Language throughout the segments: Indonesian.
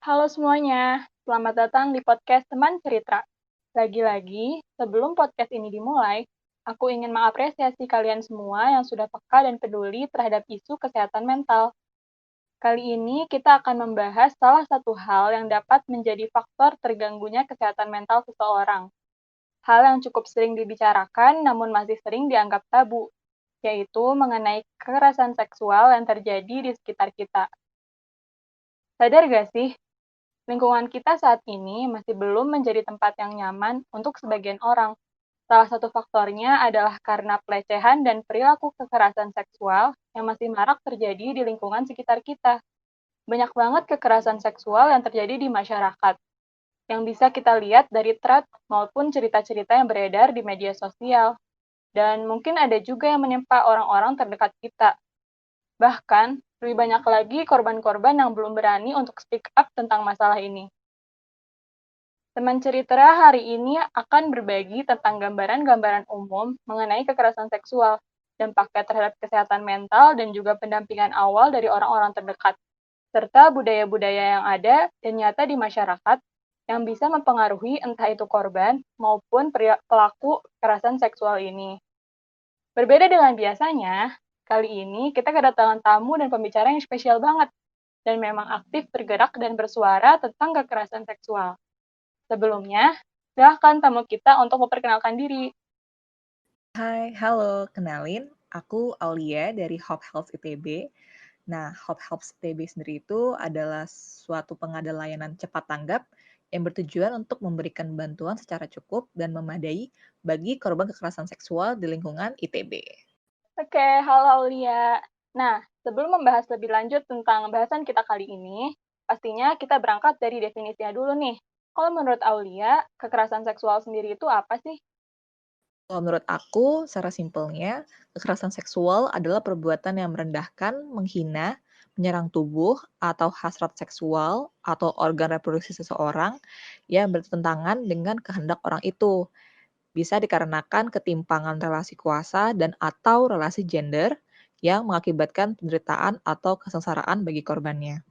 Halo semuanya, selamat datang di podcast Teman Cerita. Lagi-lagi, sebelum podcast ini dimulai, aku ingin mengapresiasi kalian semua yang sudah peka dan peduli terhadap isu kesehatan mental. Kali ini kita akan membahas salah satu hal yang dapat menjadi faktor terganggunya kesehatan mental seseorang. Hal yang cukup sering dibicarakan namun masih sering dianggap tabu, yaitu mengenai kekerasan seksual yang terjadi di sekitar kita. Sadar gak sih, lingkungan kita saat ini masih belum menjadi tempat yang nyaman untuk sebagian orang. Salah satu faktornya adalah karena pelecehan dan perilaku kekerasan seksual yang masih marak terjadi di lingkungan sekitar kita. Banyak banget kekerasan seksual yang terjadi di masyarakat, yang bisa kita lihat dari thread maupun cerita-cerita yang beredar di media sosial. Dan mungkin ada juga yang menimpa orang-orang terdekat kita. Bahkan, lebih banyak lagi korban-korban yang belum berani untuk speak up tentang masalah ini. Teman cerita hari ini akan berbagi tentang gambaran-gambaran umum mengenai kekerasan seksual, dampaknya terhadap kesehatan mental, dan juga pendampingan awal dari orang-orang terdekat, serta budaya-budaya yang ada dan nyata di masyarakat yang bisa mempengaruhi entah itu korban maupun pelaku kekerasan seksual ini. Berbeda dengan biasanya, kali ini kita kedatangan tamu dan pembicara yang spesial banget, dan memang aktif bergerak dan bersuara tentang kekerasan seksual. Sebelumnya, silahkan tamu kita untuk memperkenalkan diri. Hai, halo, kenalin, aku Aulia dari Hope Health ITB. Nah, Hope Health ITB sendiri itu adalah suatu pengada layanan cepat tanggap yang bertujuan untuk memberikan bantuan secara cukup dan memadai bagi korban kekerasan seksual di lingkungan ITB. Oke, halo Aulia. Nah, sebelum membahas lebih lanjut tentang bahasan kita kali ini, pastinya kita berangkat dari definisinya dulu nih. Kalau menurut Aulia, kekerasan seksual sendiri itu apa sih? Kalau menurut aku, secara simpelnya, kekerasan seksual adalah perbuatan yang merendahkan, menghina, menyerang tubuh atau hasrat seksual atau organ reproduksi seseorang yang bertentangan dengan kehendak orang itu. Bisa dikarenakan ketimpangan relasi kuasa dan atau relasi gender yang mengakibatkan penderitaan atau kesengsaraan bagi korbannya.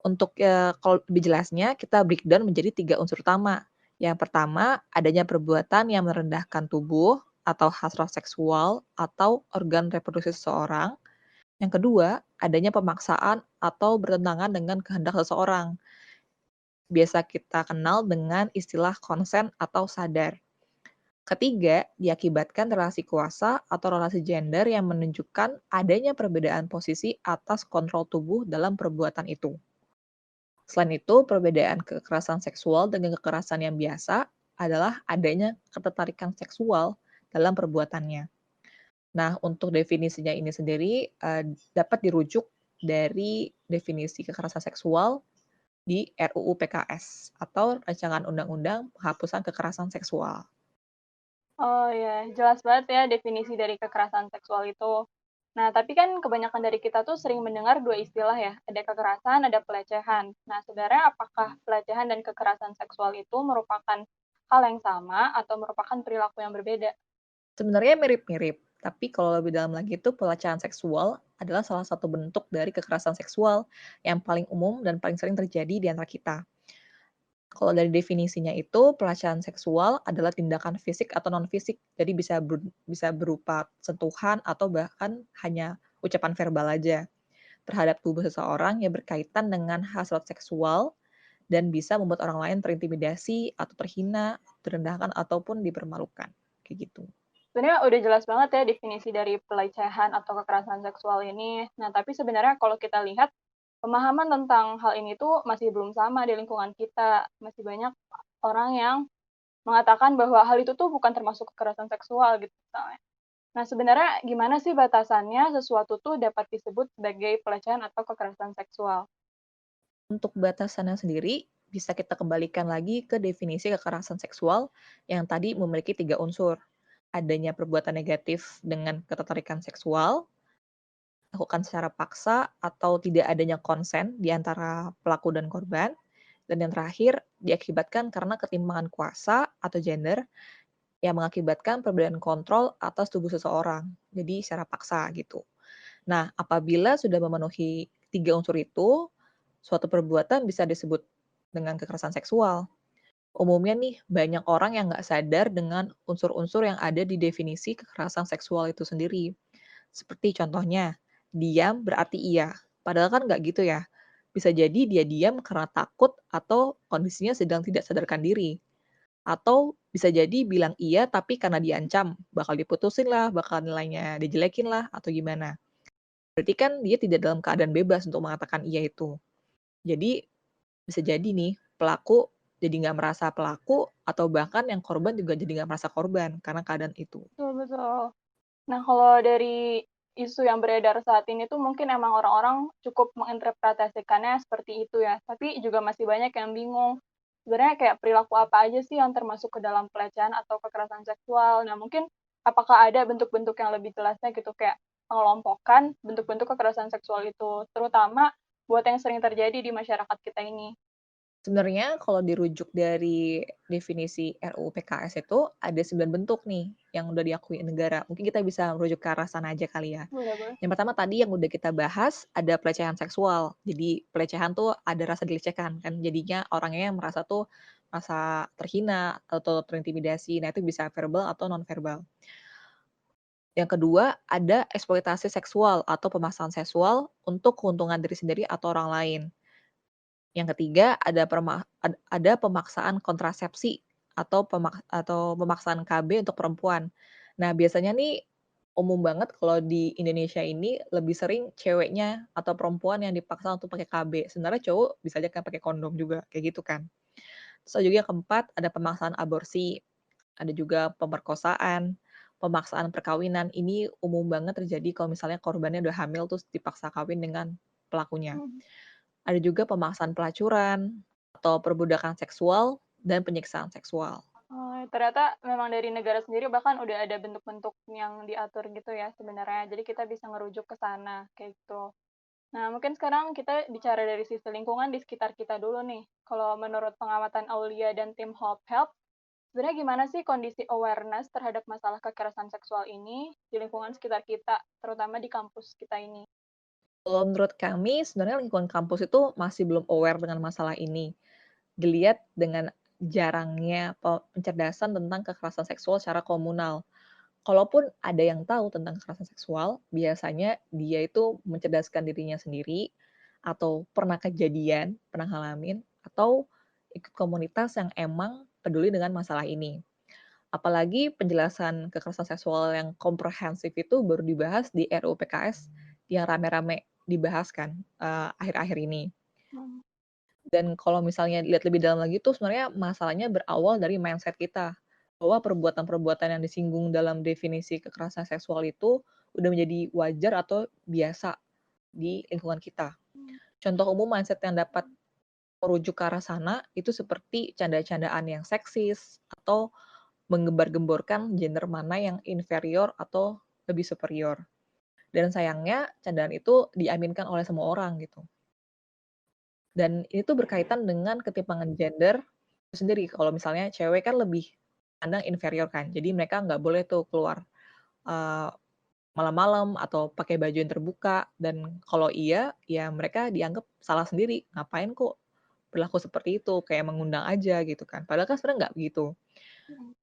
Untuk kalau lebih jelasnya, kita breakdown menjadi 3 unsur utama. Yang pertama, adanya perbuatan yang merendahkan tubuh atau hasrat seksual atau organ reproduksi seseorang. Yang kedua, adanya pemaksaan atau bertentangan dengan kehendak seseorang. Biasa kita kenal dengan istilah konsen atau sadar. Ketiga, diakibatkan relasi kuasa atau relasi gender yang menunjukkan adanya perbedaan posisi atas kontrol tubuh dalam perbuatan itu. Selain itu, perbedaan kekerasan seksual dengan kekerasan yang biasa adalah adanya ketertarikan seksual dalam perbuatannya. Nah, untuk definisinya ini sendiri dapat dirujuk dari definisi kekerasan seksual di RUU PKS atau Rancangan Undang-Undang Penghapusan Kekerasan Seksual. Oh ya, jelas banget ya definisi dari kekerasan seksual itu. Nah, tapi kan kebanyakan dari kita tuh sering mendengar dua istilah ya, ada kekerasan, ada pelecehan. Nah, sebenarnya apakah pelecehan dan kekerasan seksual itu merupakan hal yang sama atau merupakan perilaku yang berbeda? Sebenarnya mirip-mirip, tapi kalau lebih dalam lagi itu pelecehan seksual adalah salah satu bentuk dari kekerasan seksual yang paling umum dan paling sering terjadi di antara kita. Kalau dari definisinya itu, pelecehan seksual adalah tindakan fisik atau non-fisik, jadi bisa berupa sentuhan atau bahkan hanya ucapan verbal aja terhadap tubuh seseorang yang berkaitan dengan hasrat seksual dan bisa membuat orang lain terintimidasi atau terhina, direndahkan ataupun dipermalukan, kayak gitu. Sebenarnya udah jelas banget ya definisi dari pelecehan atau kekerasan seksual ini. Nah, tapi sebenarnya kalau kita lihat pemahaman tentang hal ini tuh masih belum sama di lingkungan kita. Masih banyak orang yang mengatakan bahwa hal itu tuh bukan termasuk kekerasan seksual gitu misalnya. Nah, sebenarnya gimana sih batasannya sesuatu tuh dapat disebut sebagai pelecehan atau kekerasan seksual? Untuk batasannya sendiri, bisa kita kembalikan lagi ke definisi kekerasan seksual yang tadi memiliki 3 unsur. Adanya perbuatan negatif dengan ketertarikan seksual, lakukan secara paksa atau tidak adanya konsen di antara pelaku dan korban, dan yang terakhir diakibatkan karena ketimpangan kuasa atau gender yang mengakibatkan perbedaan kontrol atas tubuh seseorang. Jadi secara paksa gitu. Nah, apabila sudah memenuhi 3 unsur itu, suatu perbuatan bisa disebut dengan kekerasan seksual. Umumnya nih, banyak orang yang nggak sadar dengan unsur-unsur yang ada di definisi kekerasan seksual itu sendiri. Seperti contohnya, diam berarti iya. Padahal kan nggak gitu ya. Bisa jadi dia diam karena takut atau kondisinya sedang tidak sadarkan diri. Atau bisa jadi bilang iya tapi karena diancam, bakal diputusin lah, bakal nilainya dijelekin lah, atau gimana. Berarti kan dia tidak dalam keadaan bebas untuk mengatakan iya itu. Jadi bisa jadi nih pelaku jadi nggak merasa pelaku atau bahkan yang korban juga jadi nggak merasa korban karena keadaan itu. Betul, betul. Nah, kalau dari isu yang beredar saat ini tuh mungkin emang orang-orang cukup menginterpretasikannya seperti itu ya, tapi juga masih banyak yang bingung. Sebenarnya kayak perilaku apa aja sih yang termasuk ke dalam pelecehan atau kekerasan seksual. Nah, mungkin apakah ada bentuk-bentuk yang lebih jelasnya gitu, kayak pengelompokan bentuk-bentuk kekerasan seksual itu, terutama buat yang sering terjadi di masyarakat kita ini. Sebenarnya kalau dirujuk dari definisi RUU PKS itu ada 9 bentuk nih yang udah diakui negara. Mungkin kita bisa merujuk ke arah sana aja kali ya. Boleh, boleh. Yang pertama tadi yang udah kita bahas ada pelecehan seksual. Jadi pelecehan tuh ada rasa dilecehkan kan. Jadinya orangnya yang merasa tuh merasa terhina atau terintimidasi. Nah, itu bisa verbal atau non verbal. Yang kedua ada eksploitasi seksual atau pemaksaan seksual untuk keuntungan diri sendiri atau orang lain. Yang ketiga ada pemaksaan kontrasepsi atau pemaksaan KB untuk perempuan. Nah, biasanya nih umum banget kalau di Indonesia ini lebih sering ceweknya atau perempuan yang dipaksa untuk pakai KB. Sebenarnya cowok bisa aja kan pakai kondom juga, kayak gitu kan. Terus ada juga yang keempat, ada pemaksaan aborsi, ada juga pemerkosaan, pemaksaan perkawinan. Ini umum banget terjadi kalau misalnya korbannya udah hamil terus dipaksa kawin dengan pelakunya. Mhm. Ada juga pemaksaan pelacuran atau perbudakan seksual dan penyiksaan seksual. Oh, ternyata memang dari negara sendiri bahkan udah ada bentuk-bentuk yang diatur gitu ya sebenarnya. Jadi kita bisa ngerujuk ke sana, kayak gitu. Nah, mungkin sekarang kita bicara dari sisi lingkungan di sekitar kita dulu nih. Kalau menurut pengamatan Aulia dan tim Hope Help, sebenarnya gimana sih kondisi awareness terhadap masalah kekerasan seksual ini di lingkungan sekitar kita, terutama di kampus kita ini? Kalau menurut kami sebenarnya lingkungan kampus itu masih belum aware dengan masalah ini. Dilihat dengan jarangnya pencerdasan tentang kekerasan seksual secara komunal. Kalaupun ada yang tahu tentang kekerasan seksual, biasanya dia itu mencerdaskan dirinya sendiri, atau pernah kejadian, pernah ngalamin, atau ikut komunitas yang emang peduli dengan masalah ini. Apalagi penjelasan kekerasan seksual yang komprehensif itu baru dibahas di RUU PKS yang rame-rame dibahas kan, akhir-akhir ini. Hmm. Dan kalau misalnya lihat lebih dalam lagi tuh sebenarnya masalahnya berawal dari mindset kita, bahwa perbuatan-perbuatan yang disinggung dalam definisi kekerasan seksual itu udah menjadi wajar atau biasa di lingkungan kita. Contoh umum mindset yang dapat merujuk ke arah sana itu seperti canda-candaan yang seksis atau menggembar-gemborkan gender mana yang inferior atau lebih superior. Dan sayangnya candaan itu diaminkan oleh semua orang gitu. Dan ini tuh berkaitan dengan ketimpangan gender itu sendiri. Kalau misalnya cewek kan lebih pandang inferior kan, jadi mereka nggak boleh tuh keluar, eee, malam-malam atau pakai baju yang terbuka dan kalau iya, ya mereka dianggap salah sendiri, ngapain kok berlaku seperti itu, kayak mengundang aja gitu kan, padahal kan sebenarnya nggak begitu. Mhm.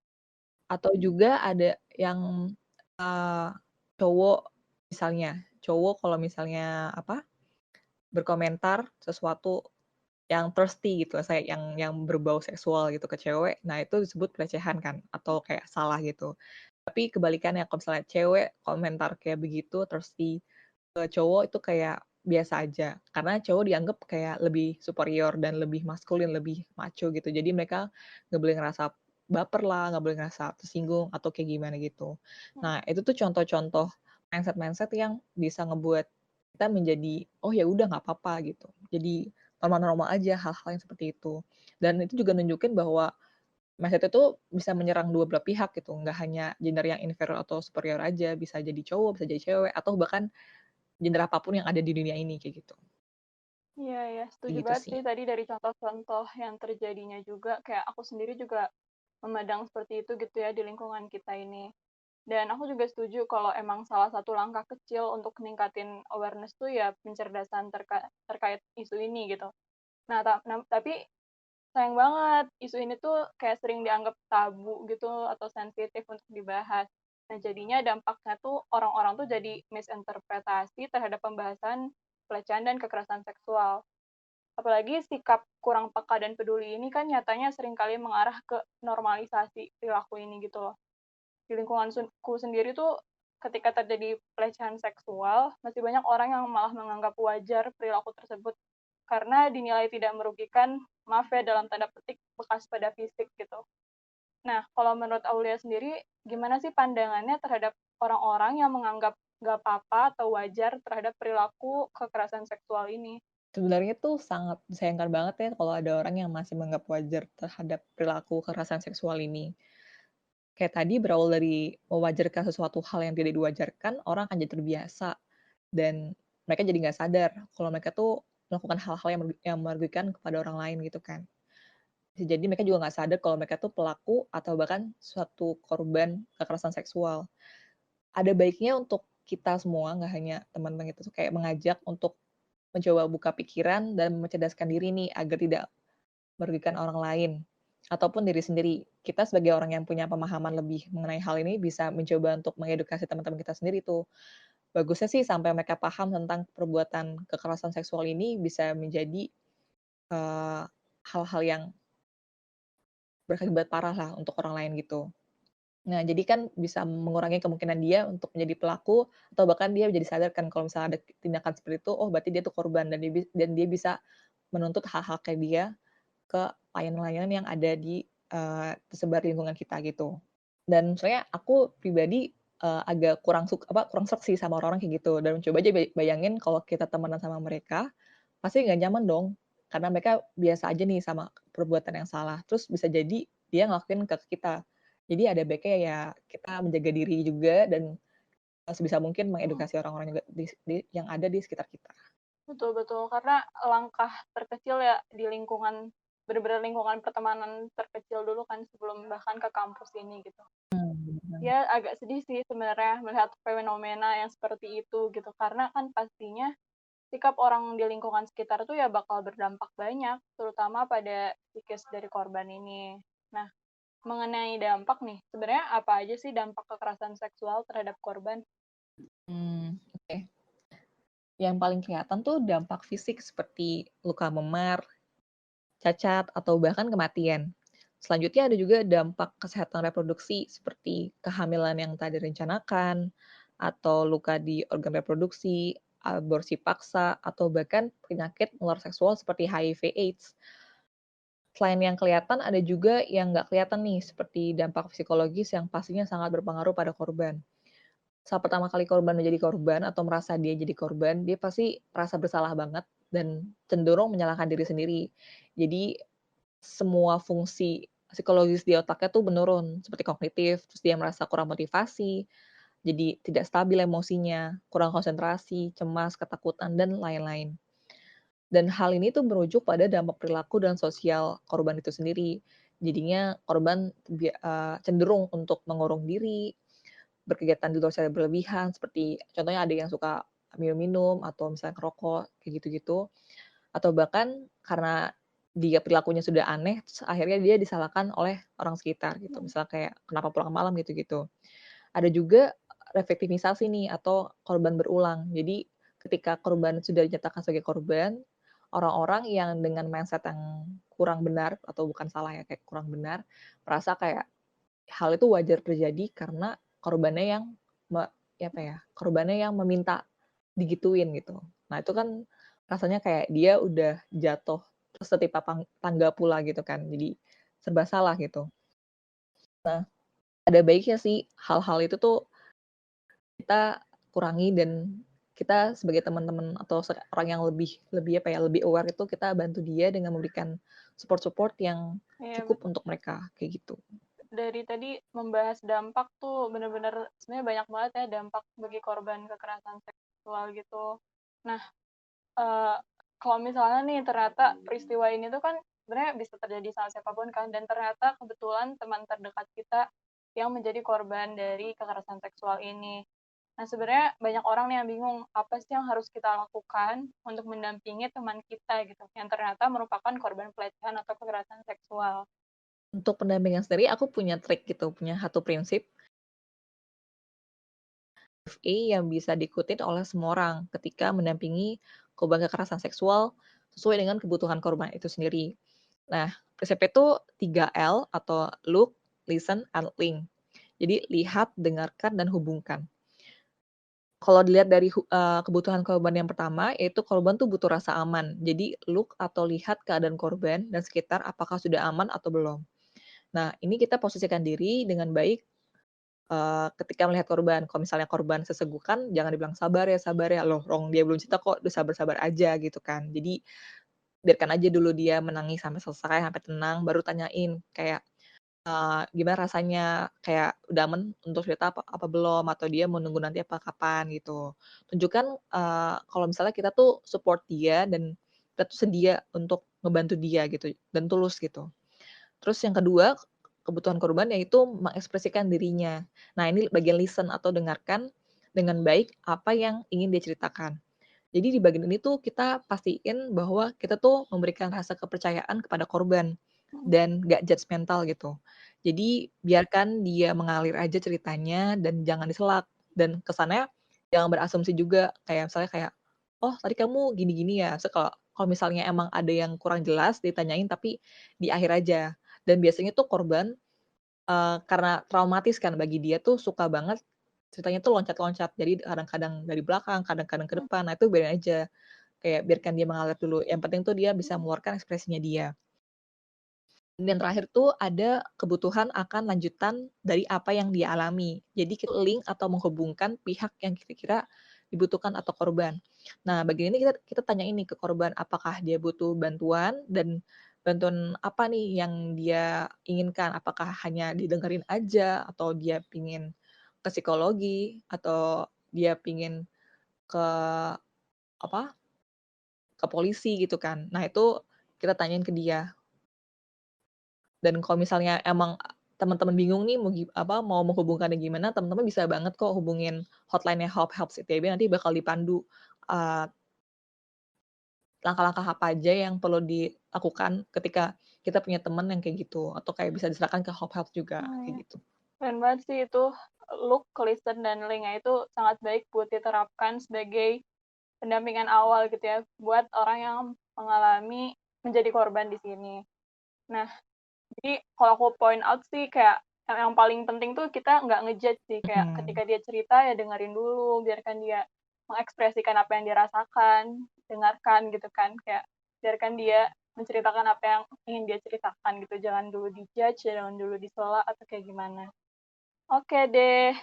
Atau juga ada yang, eee, cowok cowok kalau misalnya apa, berkomentar sesuatu yang thirsty gitu, yang berbau seksual gitu ke cewek, nah itu disebut pelecehan kan, atau kayak salah gitu. Tapi kebalikannya kalau misalnya cewek komentar kayak begitu thirsty ke cowok itu kayak biasa aja, karena cowok dianggap kayak lebih superior dan lebih maskulin, lebih macho gitu. Jadi mereka nggak boleh ngerasa baper lah, nggak boleh ngerasa tersinggung atau kayak gimana gitu. Nah, itu tuh contoh-contoh mindset-mindset yang bisa ngebuat kita menjadi, "Oh ya udah nggak apa-apa," gitu. Jadi normal-normal aja hal-hal yang seperti itu. Dan itu juga nunjukin bahwa mindset itu bisa menyerang dua belah pihak gitu, nggak hanya gender yang inferior atau superior aja, bisa jadi cowok, bisa jadi cewek, atau bahkan gender apapun yang ada di dunia ini, kayak gitu. Iya, iya, Kayak setuju gitu banget sih. sih tadi dari contoh-contoh yang terjadinya juga, kayak aku sendiri juga memandang seperti itu gitu ya di lingkungan kita ini. Dan aku juga setuju kalau emang salah satu langkah kecil untuk ningkatin awareness tuh ya pencerdasan terkait isu ini gitu. Nah, tapi sayang banget isu ini tuh kayak sering dianggap tabu gitu atau sensitif untuk dibahas. Nah, jadinya dampaknya tuh orang-orang tuh jadi misinterpretasi terhadap pembahasan pelecehan dan kekerasan seksual. Apalagi sikap kurang peka dan peduli ini kan nyatanya seringkali mengarah ke normalisasi perilaku ini gitu loh. Di lingkunganku sendiri tuh ketika terjadi pelecehan seksual, masih banyak orang yang malah menganggap wajar perilaku tersebut karena dinilai tidak merugikan, maaf ya dalam tanda petik, bekas pada fisik gitu. Nah, kalau menurut Aulia sendiri, gimana sih pandangannya terhadap orang-orang yang menganggap nggak apa-apa atau wajar terhadap perilaku kekerasan seksual ini? Sebenarnya tuh sangat disayangkan banget ya kalau ada orang yang masih menganggap wajar terhadap perilaku kekerasan seksual ini. Kayak tadi berawal dari mewajarkan sesuatu hal yang tidak diwajarkan, orang akan jadi terbiasa dan mereka jadi nggak sadar kalau mereka tuh melakukan hal-hal yang merugikan kepada orang lain gitu kan. Bisa jadi mereka juga nggak sadar kalau mereka tuh pelaku atau bahkan suatu korban kekerasan seksual. Ada baiknya untuk kita semua, nggak hanya teman-teman itu tuh kayak mengajak untuk mencoba buka pikiran dan mencerdaskan diri nih agar tidak merugikan orang lain ataupun diri sendiri. Kita sebagai orang yang punya pemahaman lebih mengenai hal ini bisa mencoba untuk mengedukasi teman-teman kita sendiri tuh. Bagusnya sih sampai mereka paham tentang perbuatan kekerasan seksual ini bisa menjadi, hal-hal yang berakibat parah lah untuk orang lain gitu. Nah, jadi kan bisa mengurangi kemungkinan dia untuk menjadi pelaku atau bahkan dia jadi sadar kan kalau misalnya ada tindakan seperti itu, oh berarti dia tuh korban dan dia bisa menuntut hal-hal kayak dia ke layanan-layanan yang ada di, tersebar di lingkungan kita gitu. Dan sebenarnya aku pribadi, agak kurang sreg sih sama orang-orang kayak gitu dan coba aja bayangin kalau kita temenan sama mereka, pasti nggak nyaman dong, karena mereka biasa aja nih sama perbuatan yang salah, terus bisa jadi dia ngelakuin ke kita. Jadi ada baiknya ya kita menjaga diri juga dan, sebisa mungkin Hmm. mengedukasi orang-orang juga yang ada di sekitar kita. Betul betul, karena langkah terkecil ya di lingkungan, bener-bener lingkungan pertemanan terkecil dulu kan sebelum bahkan ke kampus ini gitu. Bener banget. Ya agak sedih sih sebenarnya melihat fenomena yang seperti itu gitu, karena kan pastinya sikap orang di lingkungan sekitar tuh ya bakal berdampak banyak, terutama pada psikis dari korban ini. Nah, mengenai dampak nih, sebenarnya apa aja sih dampak kekerasan seksual terhadap korban? Oke. Yang paling kelihatan tuh dampak fisik seperti luka memar, cacat, atau bahkan kematian. Selanjutnya ada juga dampak kesehatan reproduksi seperti kehamilan yang tak direncanakan, atau luka di organ reproduksi, aborsi paksa, atau bahkan penyakit menular seksual seperti HIV/AIDS. Selain yang kelihatan, ada juga yang nggak kelihatan nih, seperti dampak psikologis yang pastinya sangat berpengaruh pada korban. Saat pertama kali korban menjadi korban atau merasa dia jadi korban, dia pasti merasa bersalah banget dan cenderung menyalahkan diri sendiri. Jadi semua fungsi psikologis di otaknya tuh menurun, seperti kognitif, terus dia merasa kurang motivasi, jadi tidak stabil emosinya, kurang konsentrasi, cemas, ketakutan, dan lain-lain. Dan hal ini tuh merujuk pada dampak perilaku dan sosial korban itu sendiri. Jadinya korban cenderung untuk mengurung diri, berkegiatan di luar secara berlebihan, seperti contohnya ada yang suka minum-minum atau misalnya ngerokok, kayak gitu-gitu. Atau bahkan karena dia perilakunya sudah aneh, terus akhirnya dia disalahkan oleh orang sekitar gitu, Hmm. misalnya kayak, "Kenapa pulang malam?" Gitu-gitu. Ada juga revictimisasi nih atau korban berulang. Jadi ketika korban sudah dinyatakan sebagai korban, orang-orang yang dengan mindset yang kurang benar atau bukan salah ya, kayak kurang benar, merasa kayak hal itu wajar terjadi karena korbannya yang me ya apa ya, korbannya yang meminta digituin gitu. Nah itu kan rasanya kayak dia udah jatuh, terus tertimpa tangga pula gitu kan, jadi serba salah gitu. Nah, ada baiknya sih hal-hal itu tuh kita kurangi dan kita sebagai teman-teman atau orang yang lebih lebih apa ya, lebih aware itu kita bantu dia dengan memberikan support-support yang Ya, cukup untuk mereka, kayak gitu. dari tadi membahas dampak tuh bener-bener sebenarnya banyak banget ya dampak bagi korban kekerasan seksual gitu. Nah, eee, kalau misalnya nih ternyata peristiwa ini tuh kan sebenarnya bisa terjadi sama siapapun kan, dan ternyata kebetulan teman terdekat kita yang menjadi korban dari kekerasan seksual ini. Nah, sebenarnya banyak orang nih yang bingung, apa sih yang harus kita lakukan untuk mendampingi teman kita gitu, yang ternyata merupakan korban pelecehan atau kekerasan seksual. Untuk pendampingan sendiri aku punya trik gitu, punya satu prinsip yang bisa diikutin oleh semua orang ketika mendampingi korban kekerasan seksual sesuai dengan kebutuhan korban itu sendiri. Nah, prinsipnya itu 3L atau look, listen, and link. Jadi lihat, dengarkan, dan hubungkan. Kalau dilihat dari kebutuhan korban yang pertama, yaitu korban tuh butuh rasa aman. Jadi look atau lihat keadaan korban dan sekitar apakah sudah aman atau belum. Nah, ini kita posisikan diri dengan baik, ketika melihat korban. Kalau misalnya korban sesegukan, jangan dibilang, sabar ya." Loh, orang dia belum cerita kok udah sabar-sabar aja gitu kan. Jadi biarkan aja dulu dia menangis sampai selesai, sampai tenang, baru tanyain kayak, gimana rasanya, kayak udah aman untuk cerita apa apa belum, atau dia mau nunggu nanti apa kapan gitu. Tunjukkan, kalau misalnya kita tuh support dia dan kita tuh sedia untuk ngebantu dia gitu dan tulus gitu. Terus yang kedua, kebutuhan korban yaitu mengekspresikan dirinya. Nah, ini bagian listen atau dengarkan dengan baik apa yang ingin dia ceritakan. Jadi di bagian ini tuh kita pastiin bahwa kita tuh memberikan rasa kepercayaan kepada korban Hmm, dan nggak judgemental gitu. Jadi biarkan dia mengalir aja ceritanya dan jangan diselak, dan kesannya jangan berasumsi juga kayak misalnya kayak, "Oh tadi kamu gini-gini ya?" Kalau kalau misalnya emang ada yang kurang jelas ditanyain tapi di akhir aja. Dan biasanya tuh korban, karena traumatis kan bagi dia tuh suka banget ceritanya tuh loncat-loncat. Jadi kadang-kadang dari belakang, kadang-kadang ke hmm, depan. Nah itu biarin aja, kayak biarkan dia mengalir dulu. Yang penting tuh dia bisa mengeluarkan ekspresinya dia. Dan yang terakhir tuh ada kebutuhan akan lanjutan dari apa yang dia alami. Jadi kita link atau menghubungkan pihak yang kira-kira dibutuhkan atau korban. Nah, bagian ini kita tanya ini ke korban, apakah dia butuh bantuan dan bantuan apa nih yang dia inginkan? Apakah hanya didengerin aja atau dia pingin ke psikologi atau dia pingin ke apa, ke polisi gitu kan. Nah, itu kita tanyain ke dia. Dan kalau misalnya emang teman-teman bingung nih mau menghubungkannya gimana, teman-teman bisa banget kok hubungin hotline-nya Help Helps ITB, nanti bakal dipandu, eee, langkah-langkah apa aja yang perlu dilakukan ketika kita punya teman yang kayak gitu, atau kayak bisa diserahkan ke Help Helps juga, oh ya. kayak gitu. Keren banget sih itu, look, listen, dan link itu sangat baik buat diterapkan sebagai pendampingan awal gitu ya, buat orang yang mengalami menjadi korban di sini. Nah, jadi kalau aku point out sih kayak yang paling penting tuh kita nggak ngejudge sih, kayak Mhm, ketika dia cerita ya dengerin dulu, biarkan dia mengekspresikan apa yang dirasakan, dengarkan gitu kan, kayak biarkan dia menceritakan apa yang ingin dia ceritakan gitu, jangan dulu dijudge, jangan dulu disela atau kayak gimana. Oke deh,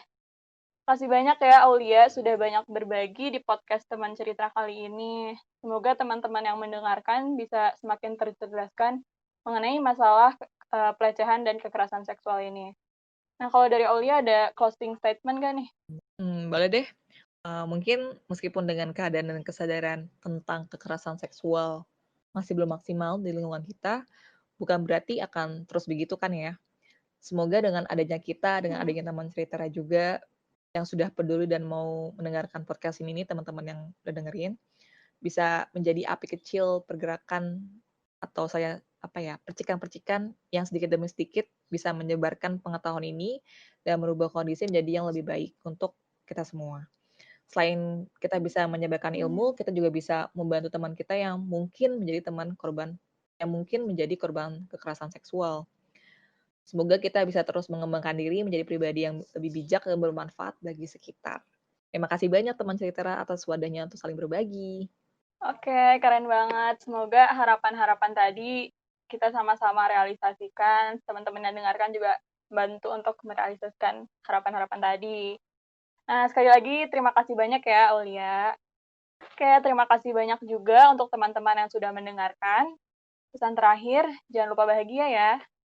kasih banyak ya Aulia sudah banyak berbagi di podcast teman cerita kali ini. Semoga teman-teman yang mendengarkan bisa semakin tercerdaskan mengenai masalah pelecehan dan kekerasan seksual ini. Nah, kalau dari Aulia ada closing statement nggak nih? boleh deh, mungkin meskipun dengan keadaan dan kesadaran tentang kekerasan seksual masih belum maksimal di lingkungan kita, bukan berarti akan terus begitu kan ya. Semoga dengan adanya kita, dengan Hmm, adanya teman cerita juga yang sudah peduli dan mau mendengarkan podcast ini nih, teman-teman yang udah dengerin, bisa menjadi api kecil pergerakan atau percikan-percikan yang sedikit demi sedikit bisa menyebarkan pengetahuan ini dan merubah kondisi menjadi yang lebih baik untuk kita semua. Selain kita bisa menyebarkan hmm. ilmu, kita juga bisa membantu teman kita yang mungkin menjadi teman korban yang mungkin menjadi korban kekerasan seksual. Semoga kita bisa terus mengembangkan diri menjadi pribadi yang lebih bijak dan bermanfaat bagi sekitar. Terima kasih banyak teman cerita atas wadahnya untuk saling berbagi. Oke, keren banget. Semoga harapan-harapan tadi kita sama-sama realisasikan, teman-teman yang dengarkan juga bantu untuk merealisasikan harapan-harapan tadi. Nah, sekali lagi terima kasih banyak ya, Aulia. Oke, terima kasih banyak juga untuk teman-teman yang sudah mendengarkan. Pesan terakhir, jangan lupa bahagia ya.